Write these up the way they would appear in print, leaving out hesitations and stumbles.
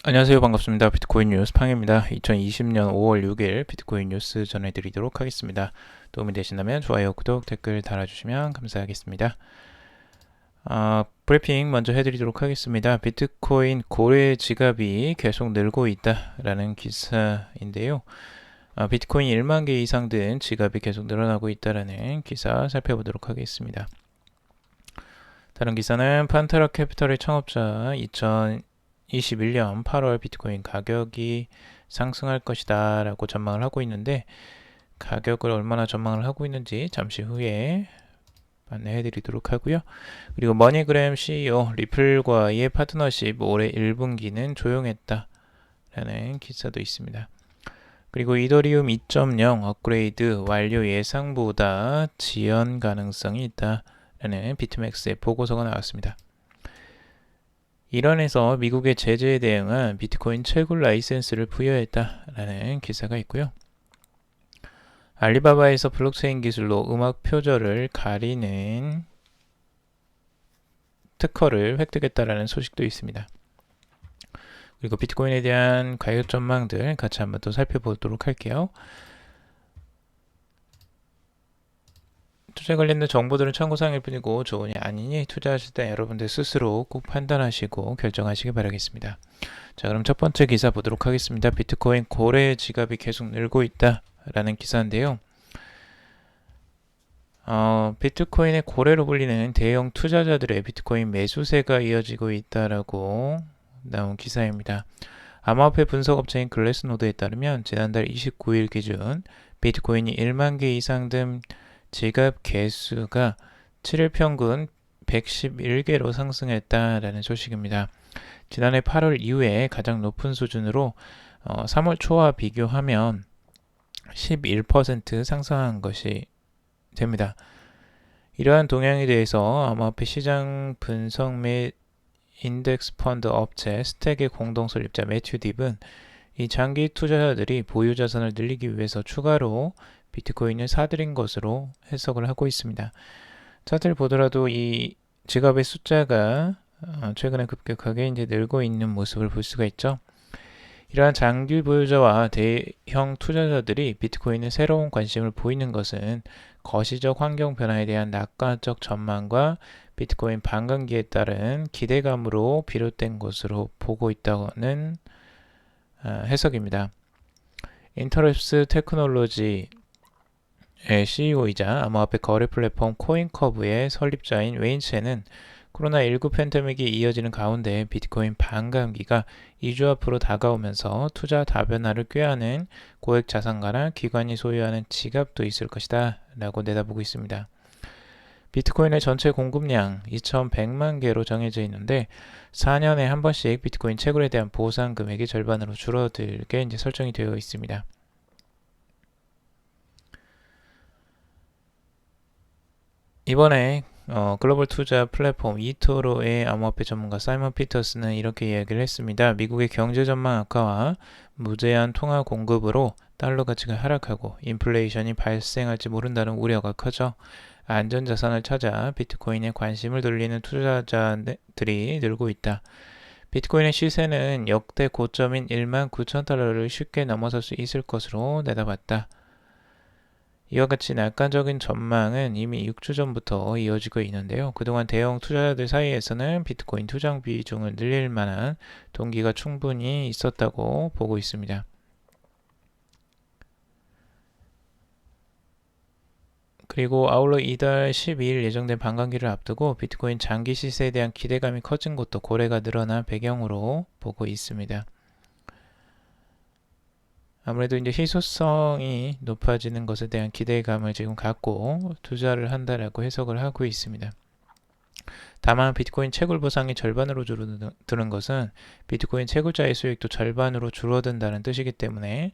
안녕하세요. 반갑습니다. 비트코인 뉴스 팡입니다. 2020년 5월 6일 비트코인 뉴스 전해드리도록 하겠습니다. 도움이 되신다면 좋아요, 구독, 댓글 달아주시면 감사하겠습니다. 브리핑 먼저 해드리도록 하겠습니다. 비트코인 고래 지갑이 계속 늘고 있다라는 기사인데요. 비트코인 1만 개 이상 든 지갑이 계속 늘어나고 있다라는 기사 살펴보도록 하겠습니다. 다른 기사는 판테라 캐피털의 창업자 2021년 8월 비트코인 가격이 상승할 것이다 라고 전망을 하고 있는데, 가격을 얼마나 전망을 하고 있는지 잠시 후에 안내해 드리도록 하고요. 그리고 머니그램 CEO 리플과의 파트너십 올해 1분기는 조용했다 라는 기사도 있습니다. 그리고 이더리움 2.0 업그레이드 완료 예상보다 지연 가능성이 있다 라는 비트맥스의 보고서가 나왔습니다. 이란에서 미국의 제재에 대응한 비트코인 채굴 라이센스를 부여했다라는 기사가 있고요. 알리바바에서 블록체인 기술로 음악 표절을 가리는 특허를 획득했다라는 소식도 있습니다. 그리고 비트코인에 대한 가격 전망들 같이 한번 또 살펴보도록 할게요. 투자 관련된 정보들은 참고사항일 뿐이고 좋으니 아니니 투자하실 때 여러분들 스스로 꼭 판단하시고 결정하시기 바라겠습니다. 자, 그럼 첫 번째 기사 보도록 하겠습니다. 비트코인 고래 지갑이 계속 늘고 있다 라는 기사인데요. 비트코인의 고래로 불리는 대형 투자자들의 비트코인 매수세가 이어지고 있다라고 나온 기사입니다. 암호화폐 분석업체인 글래스노드에 따르면 지난달 29일 기준 비트코인이 1만 개 이상 든 지갑 개수가 7일 평균 111개로 상승했다라는 소식입니다. 지난해 8월 이후에 가장 높은 수준으로 3월 초와 비교하면 11% 상승한 것이 됩니다. 이러한 동향에 대해서 암호화폐 시장 분석 및 인덱스 펀드 업체 스택의 공동 설립자 매튜 딥은 이 장기 투자자들이 보유 자산을 늘리기 위해서 추가로 비트코인을 사들인 것으로 해석을 하고 있습니다. 차트를 보더라도 이 지갑의 숫자가 최근에 급격하게 이제 늘고 있는 모습을 볼 수가 있죠. 이러한 장기 보유자와 대형 투자자들이 비트코인에 새로운 관심을 보이는 것은 거시적 환경 변화에 대한 낙관적 전망과 비트코인 반감기에 따른 기대감으로 비롯된 것으로 보고 있다는 해석입니다. 인터랩스 테크놀로지의 CEO이자 암호화폐 거래 플랫폼 코인커브의 설립자인 웨인 첸은 코로나19 팬데믹이 이어지는 가운데 비트코인 반감기가 2주 앞으로 다가오면서 투자 다변화를 꾀하는 고액 자산가나 기관이 소유하는 지갑도 있을 것이다 라고 내다보고 있습니다. 비트코인의 전체 공급량 2100만 개로 정해져 있는데 4년에 한 번씩 비트코인 채굴에 대한 보상 금액이 절반으로 줄어들게 이제 설정이 되어 있습니다. 이번에 글로벌 투자 플랫폼 이토로의 암호화폐 전문가 사이먼 피터스는 이렇게 이야기를 했습니다. 미국의 경제 전망 악화와 무제한 통화 공급으로 달러 가치가 하락하고 인플레이션이 발생할지 모른다는 우려가 커져 안전자산을 찾아 비트코인에 관심을 돌리는 투자자들이 늘고 있다. 비트코인의 시세는 역대 고점인 1만 9천 달러를 쉽게 넘어설 수 있을 것으로 내다봤다. 이와 같이 낙관적인 전망은 이미 6주 전부터 이어지고 있는데요. 그동안 대형 투자자들 사이에서는 비트코인 투자 비중을 늘릴 만한 동기가 충분히 있었다고 보고 있습니다. 그리고 아울러 이달 12일 예정된 반감기를 앞두고 비트코인 장기 시세에 대한 기대감이 커진 것도 고래가 늘어난 배경으로 보고 있습니다. 아무래도 이제 희소성이 높아지는 것에 대한 기대감을 지금 갖고 투자를 한다라고 해석을 하고 있습니다. 다만 비트코인 채굴 보상이 절반으로 줄어드는 것은 비트코인 채굴자의 수익도 절반으로 줄어든다는 뜻이기 때문에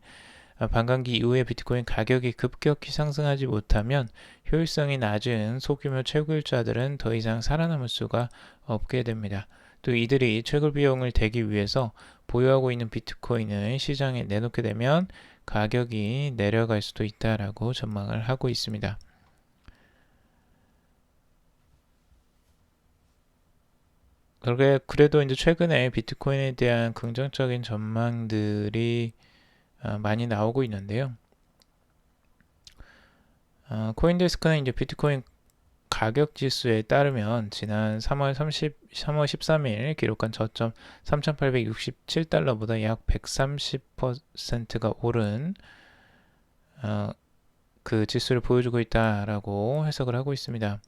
반감기 이후에 비트코인 가격이 급격히 상승하지 못하면 효율성이 낮은 소규모 채굴자들은 더 이상 살아남을 수가 없게 됩니다. 또 이들이 채굴 비용을 대기 위해서 보유하고 있는 비트코인을 시장에 내놓게 되면 가격이 내려갈 수도 있다라고 전망을 하고 있습니다. 그래도 이제 최근에 비트코인에 대한 긍정적인 전망들이 많이 나오고 있는데요. 코인데스크는 이제 비트코인 가격 지수에 따르면 지난 3월 13일 기록한 저점 3,867달러보다 약 130%가 오른 그 지수를 보여주고 있다라고 해석을 하고 있습니다.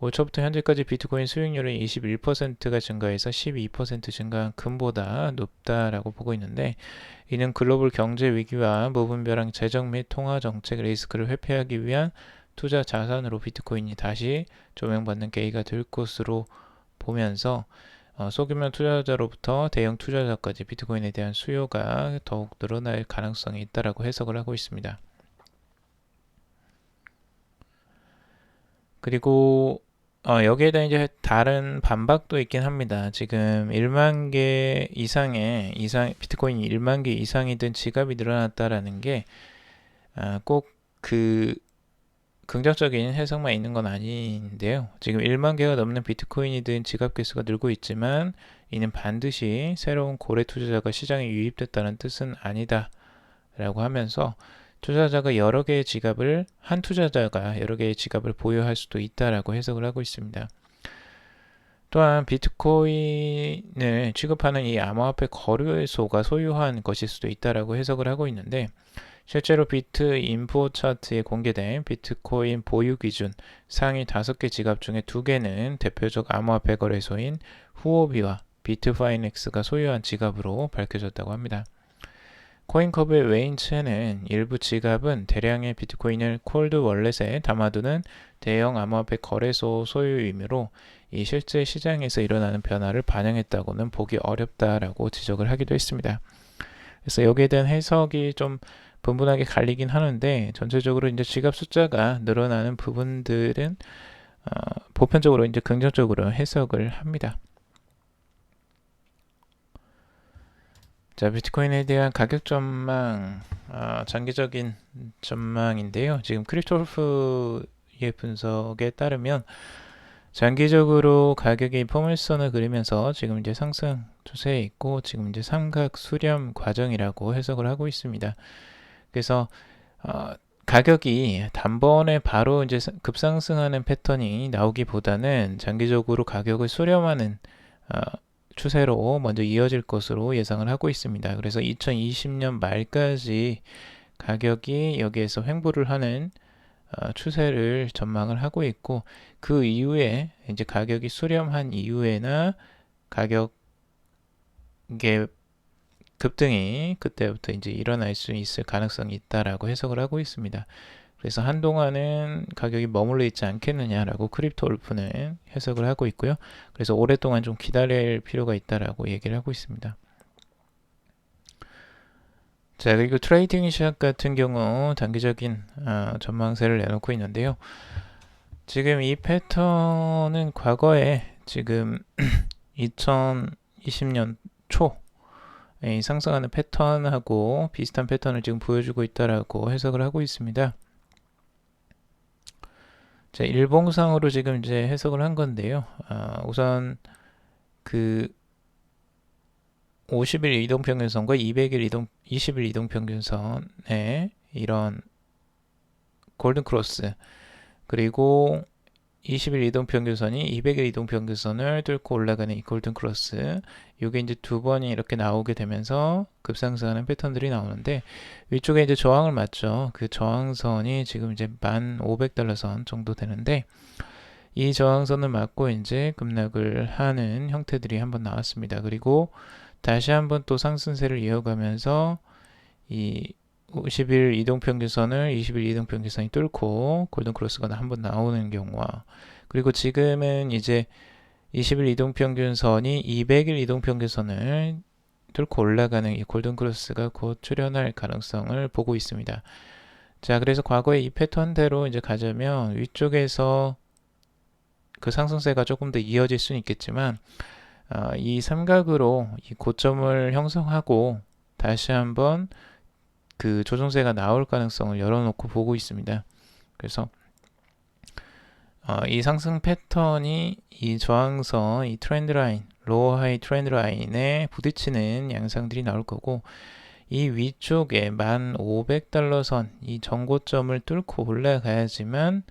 올 초부터 현재까지 비트코인 수익률은 21%가 증가해서 12% 증가한 금보다 높다라고 보고 있는데, 이는 글로벌 경제 위기와 무분별한 재정 및 통화 정책 리스크를 회피하기 위한 투자 자산으로 비트코인이 다시 조명받는 계기가 될 것으로 보면서 소규모 투자자로부터 대형 투자자까지 비트코인에 대한 수요가 더욱 늘어날 가능성이 있다라고 해석을 하고 있습니다. 그리고 여기에 대한 이제 다른 반박도 있긴 합니다. 지금 1만 개 이상의 비트코인이 1만 개 이상이 든 지갑이 늘어났다라는 게 꼭 그 긍정적인 해석만 있는 건 아닌데요. 지금 1만 개가 넘는 비트코인이 든 지갑 개수가 늘고 있지만 이는 반드시 새로운 고래 투자자가 시장에 유입됐다는 뜻은 아니다 라고 하면서 한 투자자가 여러 개의 지갑을 보유할 수도 있다라고 해석을 하고 있습니다. 또한 비트코인을 취급하는 이 암호화폐 거래소가 소유한 것일 수도 있다라고 해석을 하고 있는데, 실제로 비트 인포 차트에 공개된 비트코인 보유 기준 상위 5개 지갑 중에 2개는 대표적 암호화폐 거래소인 후오비와 비트파이넥스가 소유한 지갑으로 밝혀졌다고 합니다. 코인컵의 웨인 첸은 일부 지갑은 대량의 비트코인을 콜드 월렛에 담아두는 대형 암호화폐 거래소 소유이므로 이 실제 시장에서 일어나는 변화를 반영했다고는 보기 어렵다라고 지적을 하기도 했습니다. 그래서 여기에 대한 해석이 좀 분분하게 갈리긴 하는데, 전체적으로 이제 지갑 숫자가 늘어나는 부분들은 보편적으로 이제 긍정적으로 해석을 합니다. 자, 비트코인에 대한 가격 전망, 장기적인 전망인데요. 지금 크립토울프의 분석에 따르면 장기적으로 가격이 포물선을 그리면서 지금 이제 상승 추세에 있고, 지금 이제 삼각 수렴 과정이라고 해석을 하고 있습니다. 그래서 가격이 단번에 바로 이제 급상승하는 패턴이 나오기보다는 장기적으로 가격을 수렴하는 추세로 먼저 이어질 것으로 예상을 하고 있습니다. 그래서 2020년 말까지 가격이 여기에서 횡보를 하는 추세를 전망을 하고 있고, 그 이후에 이제 가격이 수렴한 이후에나 가격의 급등이 그때부터 이제 일어날 수 있을 가능성이 있다라고 해석을 하고 있습니다. 그래서 한동안은 가격이 머물러 있지 않겠느냐라고 크립토울프는 해석을 하고 있고요. 그래서 오랫동안 좀 기다릴 필요가 있다라고 얘기를 하고 있습니다. 자, 그리고 트레이딩 시작 같은 경우 단기적인 전망세를 내놓고 있는데요. 지금 이 패턴은 과거에 지금 2020년 초 상승하는 패턴하고 비슷한 패턴을 지금 보여주고 있다라고 해석을 하고 있습니다. 자, 일봉상으로 지금 이제 해석을 한 건데요. 우선 그 50일 이동평균선과 20일 이동평균선의 이런 골든크로스, 그리고 20일 이동평균선이 200일 이동평균선을 뚫고 올라가는 이 골든크로스, 이게 이제 두 번이 이렇게 나오게 되면서 급상승하는 패턴들이 나오는데, 위쪽에 이제 저항을 맞죠. 그 저항선이 지금 이제 1,500달러 선 정도 되는데, 이 저항선을 맞고 이제 급락을 하는 형태들이 한번 나왔습니다. 그리고 다시 한번 또 상승세를 이어가면서 이 50일 이동평균선을 20일 이동평균선이 뚫고 골든크로스가 한번 나오는 경우와, 그리고 지금은 이제 20일 이동평균선이 200일 이동평균선을 뚫고 올라가는 이 골든크로스가 곧 출현할 가능성을 보고 있습니다. 자, 그래서 과거에 이 패턴대로 이제 가자면 위쪽에서 그 상승세가 조금 더 이어질 수는 있겠지만, 이 삼각으로 이 고점을 형성하고 다시 한번 그 조정세가 나올 가능성을 열어놓고 보고 있습니다. 그래서 이 상승 패턴이 이 저항선, 이 트렌드 라인, 로어 하이 트렌드 라인에 부딪히는 양상들이 나올 거고, 이 위쪽에 1500달러 선, 이 전고점을 뚫고 올라가야지만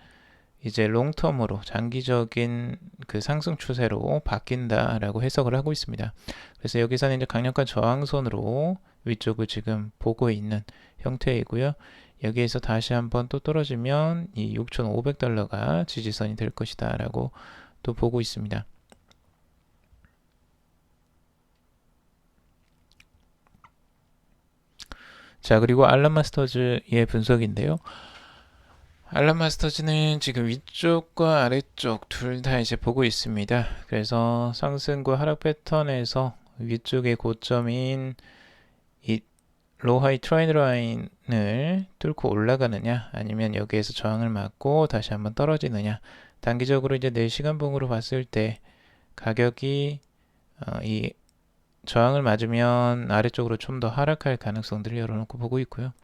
이제 롱텀으로 장기적인 그 상승 추세로 바뀐다라고 해석을 하고 있습니다. 그래서 여기서는 이제 강력한 저항선으로 위쪽을 지금 보고 있는 형태이고요. 여기에서 다시 한번 또 떨어지면 이 6,500달러가 지지선이 될 것이다 라고 또 보고 있습니다. 자, 그리고 알람 마스터즈의 분석인데요. 알람 마스터즈는 지금 위쪽과 아래쪽 둘 다 이제 보고 있습니다. 그래서 상승과 하락 패턴에서 위쪽의 고점인 이 로하이 트렌드 라인을 뚫고 올라가느냐, 아니면 여기에서 저항을 맞고 다시 한번 떨어지느냐. 단기적으로 이제 4시간 봉으로 봤을 때 가격이 이 저항을 맞으면 아래쪽으로 좀 더 하락할 가능성들을 열어놓고 보고 있고요.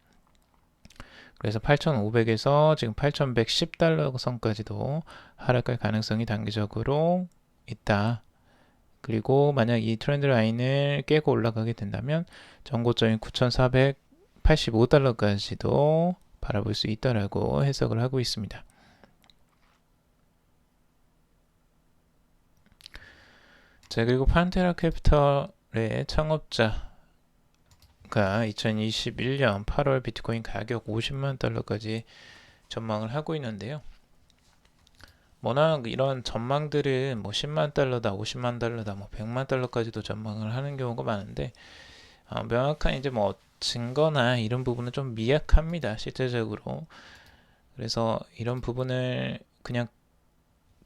그래서 8,500에서 지금 8,110달러 선까지도 하락할 가능성이 단기적으로 있다. 그리고 만약 이 트렌드 라인을 깨고 올라가게 된다면 전고점인 9,485달러까지도 바라볼 수 있다라고 해석을 하고 있습니다. 자, 그리고 판테라 캐피털의 창업자가 2021년 8월 비트코인 가격 50만 달러까지 전망을 하고 있는데요. 워낙 이런 전망들은 뭐 10만 달러다, 50만 달러다, 뭐 100만 달러까지도 전망을 하는 경우가 많은데, 명확한 이제 뭐 증거나 이런 부분은 좀 미약합니다, 실제적으로. 그래서 이런 부분을 그냥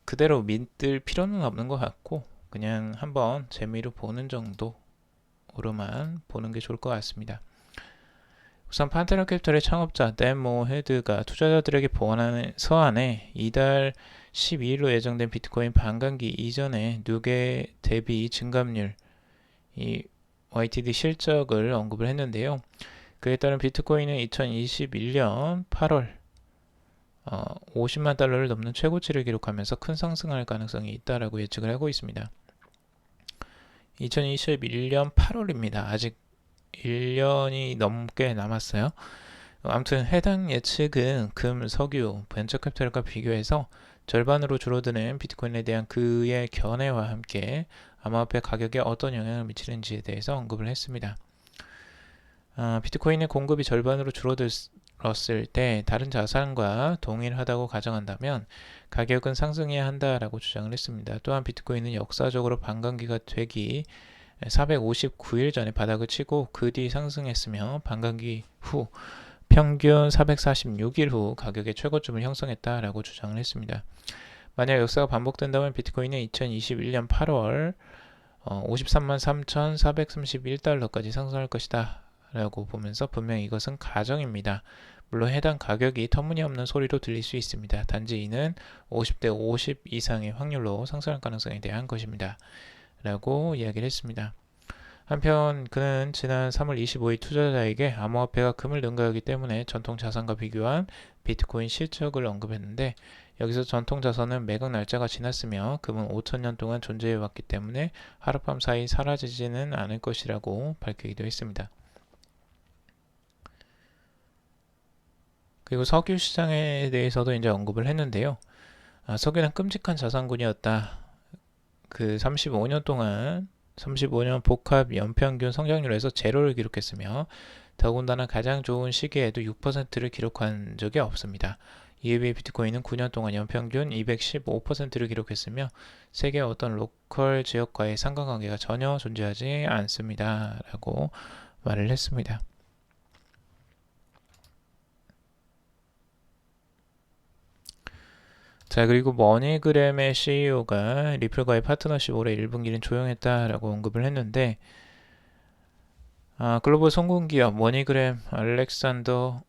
그대로 믿을 필요는 없는 것 같고, 그냥 한번 재미로 보는 정도로만 보는 게 좋을 것 같습니다. 우선 판테라 캐피털의 창업자 댄 모헤드가 투자자들에게 보관하는 서한에 이달 12일로 예정된 비트코인 반감기 이전에 누계 대비 증감률, 이 YTD 실적을 언급을 했는데요. 그에 따른 비트코인은 2021년 8월 50만 달러를 넘는 최고치를 기록하면서 큰 상승할 가능성이 있다라고 예측을 하고 있습니다. 2021년 8월입니다. 아직 1년이 넘게 남았어요. 아무튼 해당 예측은 금, 석유, 벤처캐피탈과 비교해서 절반으로 줄어드는 비트코인에 대한 그의 견해와 함께 암호화폐 가격에 어떤 영향을 미치는지에 대해서 언급을 했습니다. 비트코인의 공급이 절반으로 줄어들었을 때 다른 자산과 동일하다고 가정한다면 가격은 상승해야 한다라고 주장을 했습니다. 또한 비트코인은 역사적으로 반감기가 되기 459일 전에 바닥을 치고 그 뒤 상승했으며 반감기 후 평균 446일 후 가격의 최고점을 형성했다라고 주장을 했습니다. 만약 역사가 반복된다면 비트코인은 2021년 8월 53만 3,431달러까지 상승할 것이다 라고 보면서 분명히 이것은 가정입니다. 물론 해당 가격이 터무니없는 소리로 들릴 수 있습니다. 단지 이는 50대 50 이상의 확률로 상승할 가능성에 대한 것입니다. 라고 이야기를 했습니다. 한편 그는 지난 3월 25일 투자자에게 암호화폐가 금을 능가하기 때문에 전통 자산과 비교한 비트코인 실적을 언급했는데, 여기서 전통 자산은 매각 날짜가 지났으며 금은 5천년 동안 존재해왔기 때문에 하룻밤 사이 사라지지는 않을 것이라고 밝히기도 했습니다. 그리고 석유 시장에 대해서도 이제 언급을 했는데요. 석유는 끔찍한 자산군이었다. 그 35년 복합 연평균 성장률에서 제로를 기록했으며 더군다나 가장 좋은 시기에도 6%를 기록한 적이 없습니다. 이에 비해 비트코인은 9년 동안 연평균 215%를 기록했으며 세계의 어떤 로컬 지역과의 상관관계가 전혀 존재하지 않습니다. 라고 말을 했습니다. 자, 그리고 머니그램의 CEO가 리플과의 파트너십 올해 1분기는 조용했다라고 언급을 했는데, 글로벌 송금기업 머니그램 알렉산더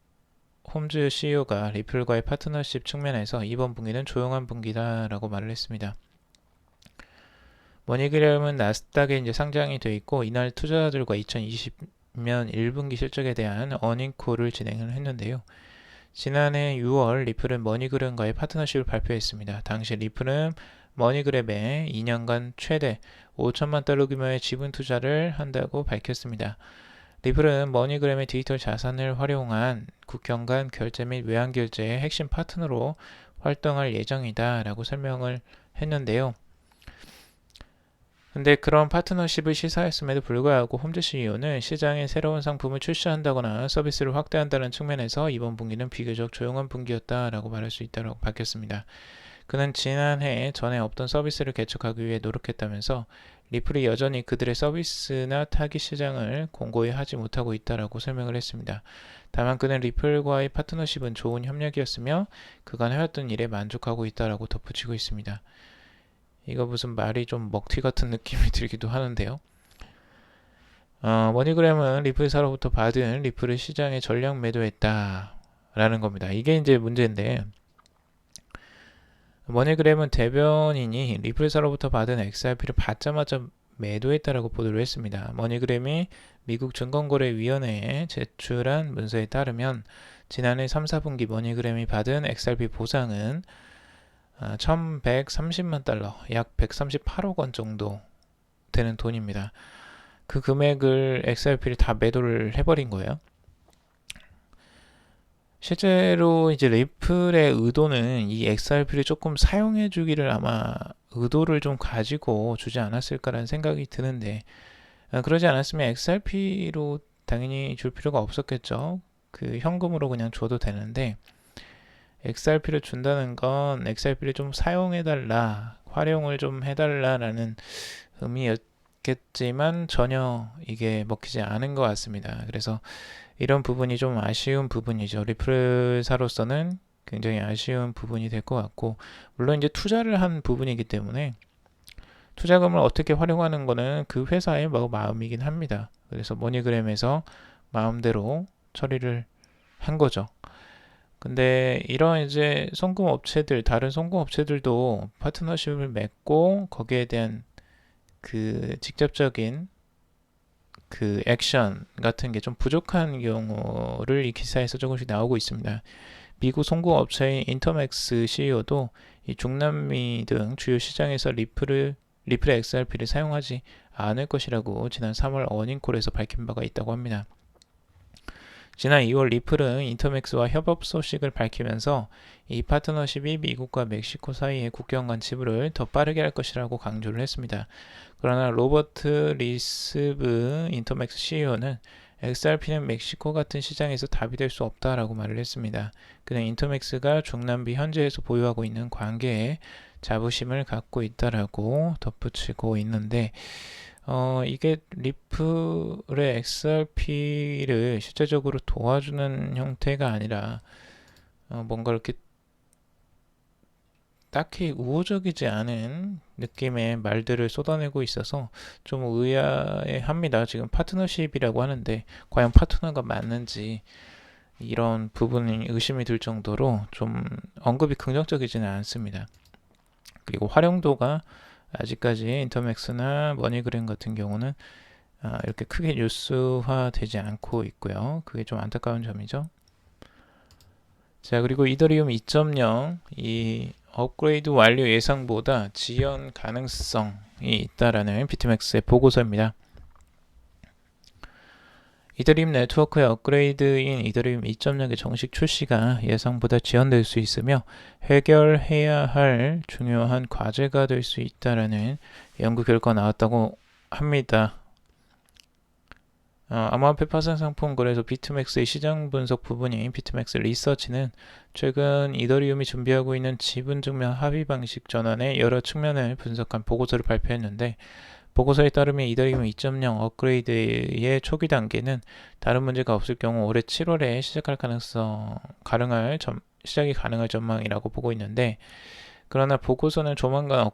홈즈 CEO가 리플과의 파트너십 측면에서 이번 분기는 조용한 분기다라고 말을 했습니다. 머니그램은 나스닥에 이제 상장이 되어 있고 이날 투자자들과 2020년 1분기 실적에 대한 어닝콜을 진행을 했는데요. 지난해 6월 리플은 머니그램과의 파트너십을 발표했습니다. 당시 리플은 머니그램에 2년간 최대 5천만 달러 규모의 지분 투자를 한다고 밝혔습니다. 리플은 머니그램의 디지털 자산을 활용한 국경 간 결제 및 외환 결제의 핵심 파트너로 활동할 예정이다 라고 설명을 했는데요. 근데 그런 파트너십을 시사했음에도 불구하고 홈즈 CEO는 시장에 새로운 상품을 출시한다거나 서비스를 확대한다는 측면에서 이번 분기는 비교적 조용한 분기였다라고 말할 수 있다고 밝혔습니다. 그는 지난해 전에 없던 서비스를 개척하기 위해 노력했다면서 리플이 여전히 그들의 서비스나 타깃 시장을 공고히 하지 못하고 있다라고 설명을 했습니다. 다만 그는 리플과의 파트너십은 좋은 협력이었으며 그간 해왔던 일에 만족하고 있다라고 덧붙이고 있습니다. 이거 무슨 말이 좀 먹튀 같은 느낌이 들기도 하는데요. 머니그램은 리플사로부터 받은 리플을 시장에 전량 매도했다 라는 겁니다. 이게 이제 문제인데, 머니그램은 대변인이 리플사로부터 받은 XRP를 받자마자 매도했다라고 보도를 했습니다. 머니그램이 미국 증권거래위원회에 제출한 문서에 따르면 지난해 3, 4분기 머니그램이 받은 XRP 보상은 1130만 달러, 약 138억 원 정도 되는 돈입니다. 그 금액을 XRP를 다 매도를 해버린 거예요. 실제로 이제 리플의 의도는 이 XRP를 조금 사용해 주기를 아마 의도를 좀 가지고 주지 않았을까라는 생각이 드는데, 그러지 않았으면 XRP로 당연히 줄 필요가 없었겠죠. 그 현금으로 그냥 줘도 되는데, XRP를 준다는 건 XRP를 좀 사용해달라, 활용을 좀 해달라라는 의미였겠지만 전혀 이게 먹히지 않은 것 같습니다. 그래서 이런 부분이 좀 아쉬운 부분이죠. 리플사로서는 굉장히 아쉬운 부분이 될 것 같고, 물론 이제 투자를 한 부분이기 때문에 투자금을 어떻게 활용하는 거는 그 회사의 마음이긴 합니다. 그래서 머니그램에서 마음대로 처리를 한 거죠. 근데 이런 이제 송금 업체들, 다른 송금 업체들도 파트너십을 맺고 거기에 대한 그 직접적인 그 액션 같은 게 좀 부족한 경우를 이 기사에서 조금씩 나오고 있습니다. 미국 송금 업체인 인터맥스 CEO도 이 중남미 등 주요 시장에서 리플의 XRP를 사용하지 않을 것이라고 지난 3월 어닝콜에서 밝힌 바가 있다고 합니다. 지난 2월 리플은 인터맥스와 협업 소식을 밝히면서 이 파트너십이 미국과 멕시코 사이의 국경 간 지불을 더 빠르게 할 것이라고 강조를 했습니다. 그러나 로버트 리스브 인터맥스 CEO는 XRP는 멕시코 같은 시장에서 답이 될 수 없다라고 말을 했습니다. 그는 인터맥스가 중남미 현지에서 보유하고 있는 관계에 자부심을 갖고 있다라고 덧붙이고 있는데, 이게 리플의 XRP를 실제적으로 도와주는 형태가 아니라 뭔가 이렇게 딱히 우호적이지 않은 느낌의 말들을 쏟아내고 있어서 좀 의아해합니다. 지금 파트너십이라고 하는데 과연 파트너가 맞는지 이런 부분이 의심이 들 정도로 좀 언급이 긍정적이지는 않습니다. 그리고 활용도가 아직까지 인터맥스나 머니그램 같은 경우는 이렇게 크게 뉴스화 되지 않고 있고요. 그게 좀 안타까운 점이죠. 자, 그리고 이더리움 2.0 이 업그레이드 완료 예상보다 지연 가능성이 있다라는 비트맥스의 보고서입니다. 이더리움 네트워크의 업그레이드인 이더리움 2.0의 정식 출시가 예상보다 지연될 수 있으며 해결해야 할 중요한 과제가 될 수 있다라는 연구 결과가 나왔다고 합니다. 암호화폐 파생 상품 거래소 비트맥스의 시장 분석 부분인 비트맥스 리서치는 최근 이더리움이 준비하고 있는 지분 증명 합의 방식 전환의 여러 측면을 분석한 보고서를 발표했는데, 보고서에 따르면 이더리움 2.0 업그레이드의 초기 단계는 다른 문제가 없을 경우 올해 7월에 시작이 가능할 전망이라고 보고 있는데, 그러나 보고서는 조만간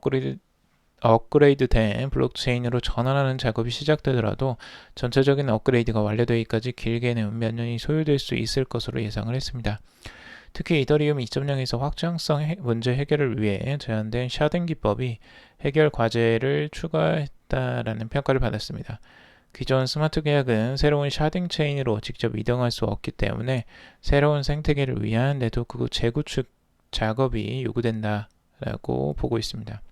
업그레이드된 블록체인으로 전환하는 작업이 시작되더라도 전체적인 업그레이드가 완료되기까지 길게는 몇 년이 소요될 수 있을 것으로 예상을 했습니다. 특히 이더리움 2.0에서 확장성 문제 해결을 위해 제안된 샤든 기법이 해결 과제를 추가했다라는 평가를 받았습니다. 기존 스마트 계약은 새로운 샤딩 체인으로 직접 이동할 수 없기 때문에 새로운 생태계를 위한 네트워크 재구축 작업이 요구된다라고 보고 있습니다.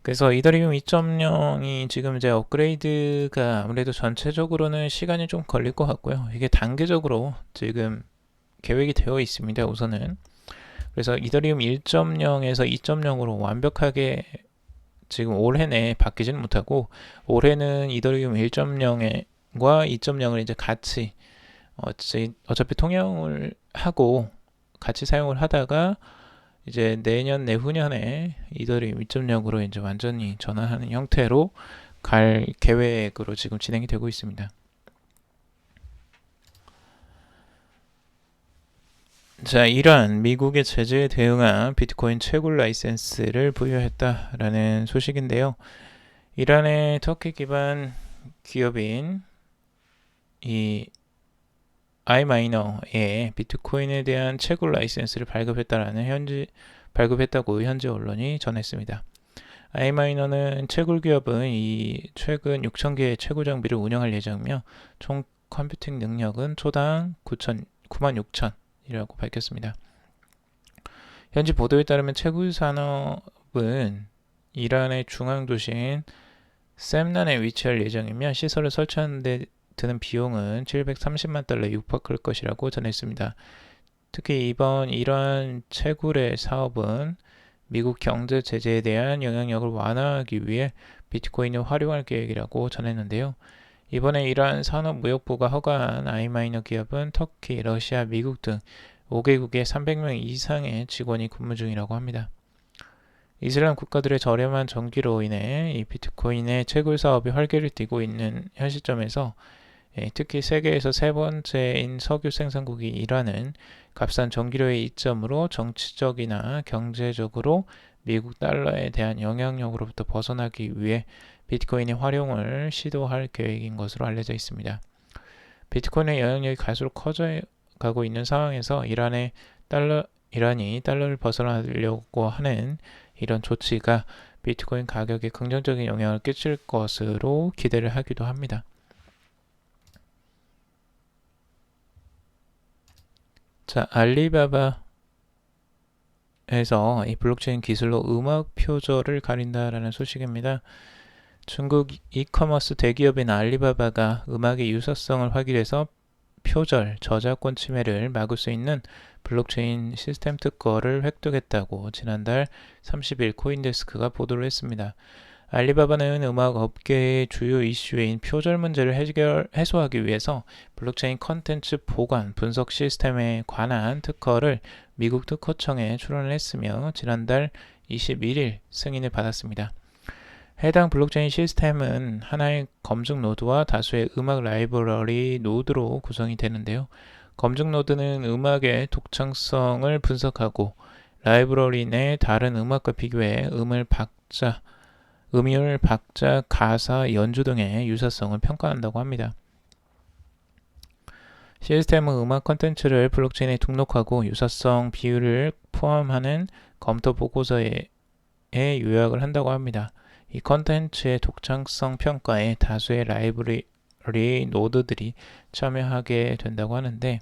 그래서 이더리움 2.0이 지금 이제 업그레이드가 아무래도 전체적으로는 시간이 좀 걸릴 것 같고요. 이게 단계적으로 지금 계획이 되어 있습니다. 우선은. 그래서 이더리움 1.0에서 2.0으로 완벽하게 지금 올해 내에 바뀌지는 못하고, 올해는 이더리움 1.0과 2.0을 이제 같이 어차피 통용을 하고 같이 사용을 하다가 이제 내년 내후년에 이더리움 2.0으로 이제 완전히 전환하는 형태로 갈 계획으로 지금 진행이 되고 있습니다. 자, 이란 미국의 제재에 대응한 비트코인 채굴 라이센스를 부여했다라는 소식인데요. 이란의 터키 기반 기업인 이 아이마이너에 비트코인에 대한 채굴 라이센스를 발급했다고 현지 언론이 전했습니다. 아이마이너는 채굴 기업은 최근 6,000개의 채굴 장비를 운영할 예정이며 총 컴퓨팅 능력은 초당 96,000이라고 밝혔습니다. 현지 보도에 따르면 채굴 산업은 이란의 중앙 도시인 셈난에 위치할 예정이며 시설을 설치하는 데 드는 비용은 730만 달러에 육박할 것이라고 전했습니다. 특히 이번 이란 채굴의 사업은 미국 경제 제재에 대한 영향력을 완화하기 위해 비트코인을 활용할 계획이라고 전했는데요. 이번에 이란 산업무역부가 허가한 아이마이너 기업은 터키, 러시아, 미국 등 5개국에 300명 이상의 직원이 근무 중이라고 합니다. 이슬람 국가들의 저렴한 전기로 인해 이 비트코인의 채굴 사업이 활기를 띠고 있는 현 시점에서 특히 세계에서 세 번째인 석유 생산국이 이란은 값싼 전기료의 이점으로 정치적이나 경제적으로 미국 달러에 대한 영향력으로부터 벗어나기 위해 비트코인의 활용을 시도할 계획인 것으로 알려져 있습니다. 비트코인의 영향력이 갈수록 커져가고 있는 상황에서 이란이 달러를 벗어나려고 하는 이런 조치가 비트코인 가격에 긍정적인 영향을 끼칠 것으로 기대를 하기도 합니다. 자, 알리바바에서 이 블록체인 기술로 음악 표절을 가린다라는 소식입니다. 중국 이커머스 대기업인 알리바바가 음악의 유사성을 확인해서 표절, 저작권 침해를 막을 수 있는 블록체인 시스템 특허를 획득했다고 지난달 30일 코인데스크가 보도를 했습니다. 알리바바는 음악 업계의 주요 이슈인 표절 문제를 해소하기 위해서 블록체인 컨텐츠 보관 분석 시스템에 관한 특허를 미국 특허청에 출원을 했으며 지난달 21일 승인을 받았습니다. 해당 블록체인 시스템은 하나의 검증 노드와 다수의 음악 라이브러리 노드로 구성이 되는데요. 검증 노드는 음악의 독창성을 분석하고 라이브러리 내 다른 음악과 비교해 음율, 박자, 가사, 연주 등의 유사성을 평가한다고 합니다. 시스템은 음악 콘텐츠를 블록체인에 등록하고 유사성 비율을 포함하는 검토 보고서에 요약을 한다고 합니다. 이 콘텐츠의 독창성 평가에 다수의 라이브러리 노드들이 참여하게 된다고 하는데,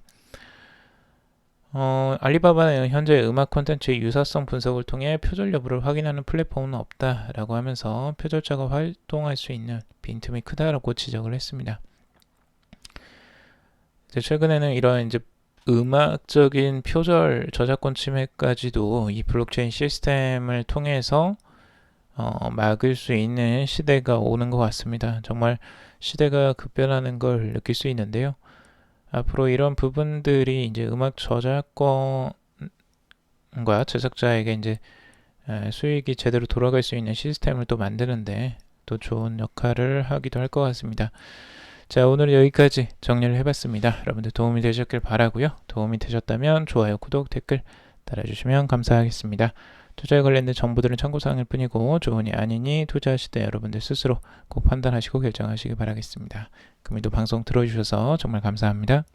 알리바바는 현재 음악 콘텐츠의 유사성 분석을 통해 표절 여부를 확인하는 플랫폼은 없다라고 하면서 표절자가 활동할 수 있는 빈틈이 크다라고 지적을 했습니다. 최근에는 이런 이제 음악적인 표절 저작권 침해까지도 이 블록체인 시스템을 통해서 막을 수 있는 시대가 오는 것 같습니다. 정말 시대가 급변하는 걸 느낄 수 있는데요. 앞으로 이런 부분들이 이제 음악 저작권과 제작자에게 이제 수익이 제대로 돌아갈 수 있는 시스템을 또 만드는데 또 좋은 역할을 하기도 할 것 같습니다. 자, 오늘 여기까지 정리를 해봤습니다. 여러분들 도움이 되셨길 바라고요. 도움이 되셨다면 좋아요, 구독, 댓글 달아주시면 감사하겠습니다. 투자에 관련된 정보들은 참고사항일 뿐이고 좋으니 아니니 투자하실 때 여러분들 스스로 꼭 판단하시고 결정하시기 바라겠습니다. 금일도 방송 들어주셔서 정말 감사합니다.